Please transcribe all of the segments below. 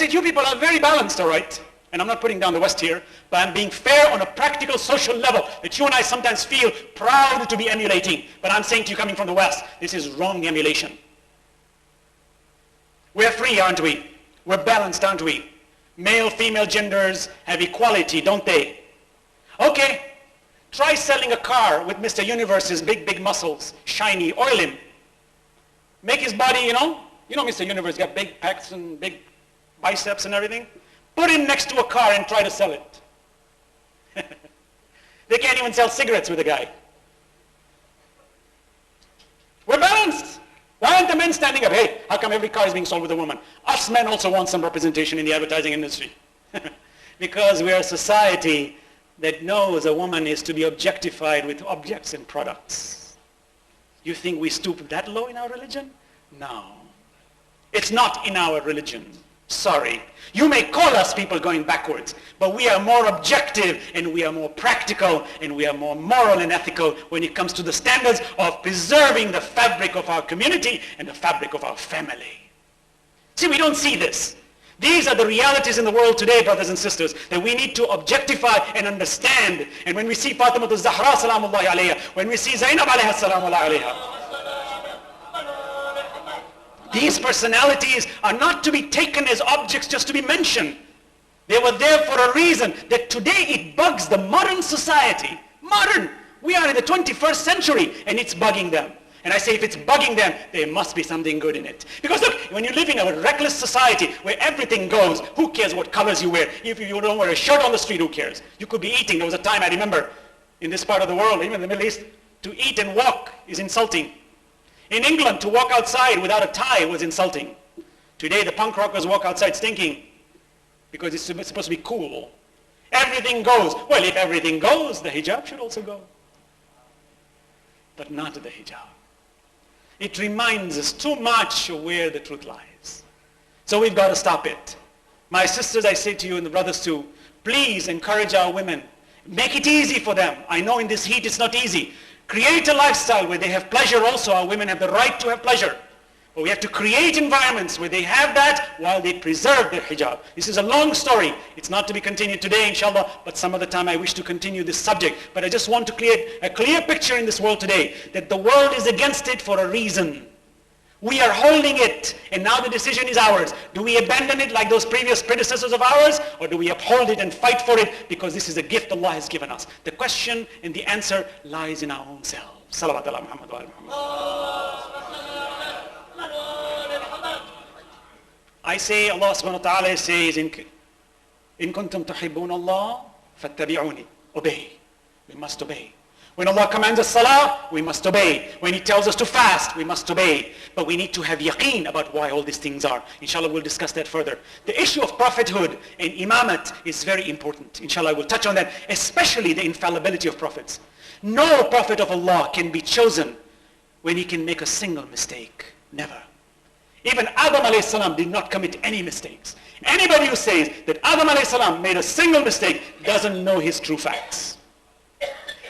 said, you people are very balanced, all right? And I'm not putting down the West here, but I'm being fair on a practical social level that you and I sometimes feel proud to be emulating. But I'm saying to you coming from the West, this is wrong emulation. We're free, aren't we? We're balanced, aren't we? Male, female genders have equality, don't they? Okay, try selling a car with Mr. Universe's big, big muscles, shiny, oil him. Make his body, you know Mr. Universe got big pecs and big biceps and everything. Put him next to a car and try to sell it. They can't even sell cigarettes with a guy. We're balanced. Why aren't the men standing up? Hey, how come every car is being sold with a woman? Us men also want some representation in the advertising industry. Because we are a society that knows a woman is to be objectified with objects and products. You think we stoop that low in our religion? No. It's not in our religion. Sorry. You may call us people going backwards, but we are more objective and we are more practical and we are more moral and ethical when it comes to the standards of preserving the fabric of our community and the fabric of our family. See, we don't see this. These are the realities in the world today, brothers and sisters, that we need to objectify and understand. And when we see Fatima al-Zahra salamullahi alayha, when we see Zainab alayha salamullahi alayha, these personalities are not to be taken as objects just to be mentioned. They were there for a reason that today it bugs the modern society. Modern. We are in the 21st century and it's bugging them. And I say if it's bugging them, there must be something good in it. Because look, when you live in a reckless society where everything goes, who cares what colors you wear? If you don't wear a shirt on the street, who cares? You could be eating. There was a time I remember in this part of the world, even in the Middle East, to eat and walk is insulting. In England, to walk outside without a tie was insulting. Today, the punk rockers walk outside stinking because it's supposed to be cool. Everything goes. Well, if everything goes, the hijab should also go. But not the hijab. It reminds us too much of where the truth lies. So we've got to stop it. My sisters, I say to you, and the brothers too, please encourage our women. Make it easy for them. I know in this heat it's not easy. Create a lifestyle where they have pleasure also. Our women have the right to have pleasure. But we have to create environments where they have that while they preserve their hijab. This is a long story. It's not to be continued today, inshallah, but some other time I wish to continue this subject. But I just want to create a clear picture in this world today that the world is against it for a reason. We are holding it, and now the decision is ours. Do we abandon it like those previous predecessors of ours, or do we uphold it and fight for it because this is a gift Allah has given us? The question and the answer lies in our own selves. Salawat ala Muhammad wa ala Muhammad. I say, Allah subhanahu wa ta'ala says, in kuntum tuhibbun Allah, fattabi'uni. Obey. We must obey. When Allah commands us salah, we must obey. When He tells us to fast, we must obey. But we need to have yaqeen about why all these things are. Inshallah, we'll discuss that further. The issue of prophethood and imamat is very important. Inshallah, we'll touch on that, especially the infallibility of prophets. No prophet of Allah can be chosen when he can make a single mistake. Never. Even Adam alayhi salam did not commit any mistakes. Anybody who says that Adam alayhi salam made a single mistake doesn't know his true facts.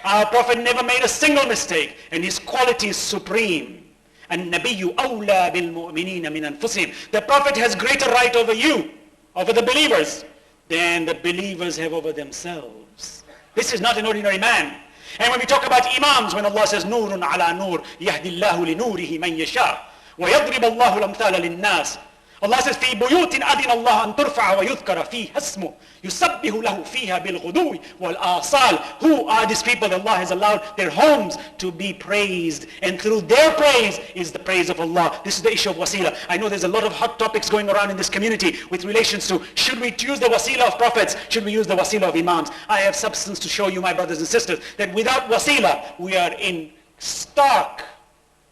Our Prophet never made a single mistake, and his quality is supreme. النبي أولى بالمؤمنين من أنفسهم. The Prophet has greater right over you, over the believers, than the believers have over themselves. This is not an ordinary man. And when we talk about imams, when Allah says نور على نور يهدي الله لنوره من يشاء ويضرب الله الأمثال للناس. Allah says في بيوت أذن الله أن ترفع ويذكر فيها اسمه يسبح له فيها بالغدو والآصال. Who are these people that Allah has allowed their homes to be praised, and through their praise is the praise of Allah. This is the issue of wasila. I know there's a lot of hot topics going around in this community with relations to should we use the wasila of prophets, should we use the wasila of imams. I have substance to show you, my brothers and sisters, that without wasila we are in stark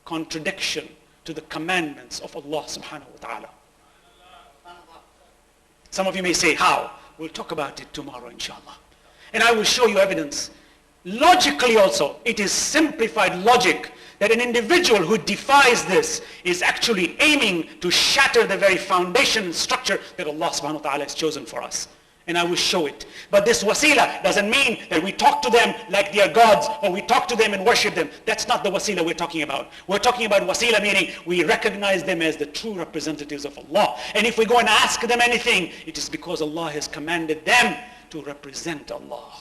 contradiction to the commandments of Allah subhanahu wa ta'ala. Some of you may say, how? We'll talk about it tomorrow, inshallah. And I will show you evidence. Logically also, it is simplified logic that an individual who defies this is actually aiming to shatter the very foundation and structure that Allah subhanahu wa ta'ala has chosen for us. And I will show it. But this wasila doesn't mean that we talk to them like they are gods, or we talk to them and worship them. That's not the wasila we're talking about. We're talking about wasila meaning we recognize them as the true representatives of Allah. And if we go and ask them anything, it is because Allah has commanded them to represent Allah.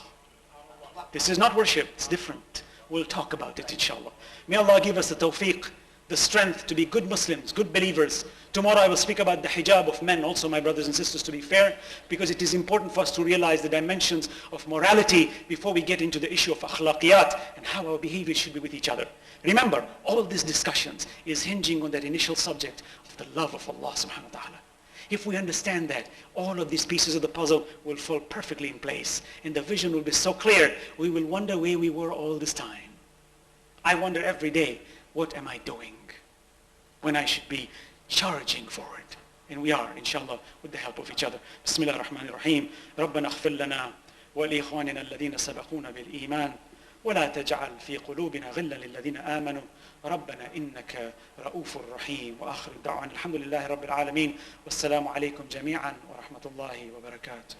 This is not worship, it's different. We'll talk about it, inshallah. May Allah give us the tawfiq, the strength to be good Muslims, good believers. Tomorrow I will speak about the hijab of men also, my brothers and sisters, to be fair, because it is important for us to realize the dimensions of morality before we get into the issue of akhlaqiyat and how our behavior should be with each other. Remember, all these discussions is hinging on that initial subject of the love of Allah subhanahu wa ta'ala. If we understand that, all of these pieces of the puzzle will fall perfectly in place, and the vision will be so clear, we will wonder where we were all this time. I wonder every day, what am I doing when I should be charging forward? And we are, inshallah, with the help of each other. Bismillah ar-Rahman ar-Rahim. ربنا اغفر لنا ولإخواننا الذين سبقونا بالإيمان ولا تجعل في قلوبنا غلا للذين آمنوا ربنا إنك رؤوف رحيم. وآخر دعوانا الحمد لله رب العالمين والسلام عليكم جميعا ورحمة الله وبركاته.